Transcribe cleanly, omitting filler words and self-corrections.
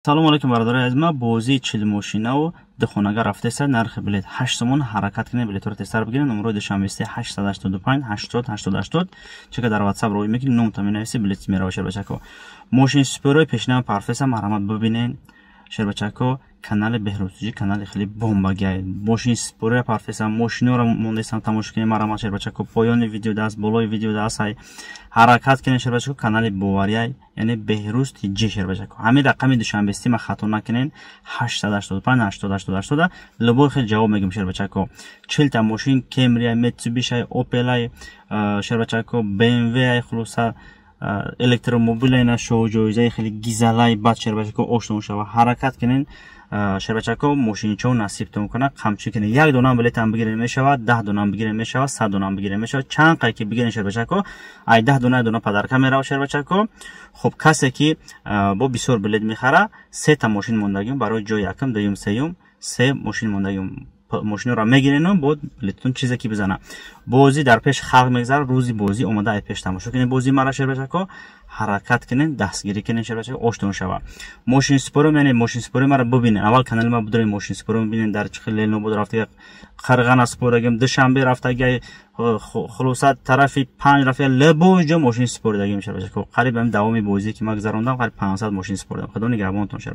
салом алейкум бародарои азиз, ман бозии чилмошинаву духонага рафтеса нархи билет 8 сомон ҳаракат кине билетро тестар бигирен. номерои душанбести 885 80 80 чека дар WhatsApp роӣ мекунед, номта менависи билет мерава шербачако. Мошини супорои пешнами парфеса марҳамат бубинен шербачако, канали Беҳрузҷӣ, канали хеле бомбагай. Мошини супорои парфеса мошиноро мондесам тамошо кине марҳамат шербачако. Поёни видео даст, болои видео даст, ай ҳаракат кине шербачако, канали Бовария, яъне Беҳруз тиҷи шербачако. Ҳамин рақами душанбести ма хато накунен 885 80 80 лубой хел ҷавоб мегим шербачако. 40 та мошин Camry, Mitsubishi, Opel шербачако, BMW хулоса электромобилайна шоҳ хеле гизалай бад шербачако ошно шава ҳаракат кинен шербачако. мошиничо насибтон кунад қамчи кине 1 дона билетам бигирен мешавад, 10 дона бигирен мешавад, 100 дона бигирен мешавад. чанд қайки бигирен шербачако, ай 10 дона падарка мерав шербачако. хуб касе ки бо бисёр билет мехара, 3 та мошин мондагим барои ҷои якум дуюм сеюм 3 мошин мондагим. мошинро мегирен бо билетон чизе ки бизана. бозӣ дар пеш халқ мегзарад, рӯзи бозӣ омада ай пеш тамошо кинен бозӣ мара шербачако, ҳаракат кинен, дастгирӣ кинен шербачако, оштон шава. мошини супорум, яъне мошини супори мара бубинен. аввал канали ма будорем мошини супорум бибинен, дар чихи Ленобод рафтага, Қарғана супордагим, Душанбе рафтага, хулоса тарафи 5 рафтага, лабои ҷо мошини супордагим шербачако. қариб давоми бозӣ ки ма гузарондам, қариб 500 мошин супордам. худо нигаҳбонтон шербачако.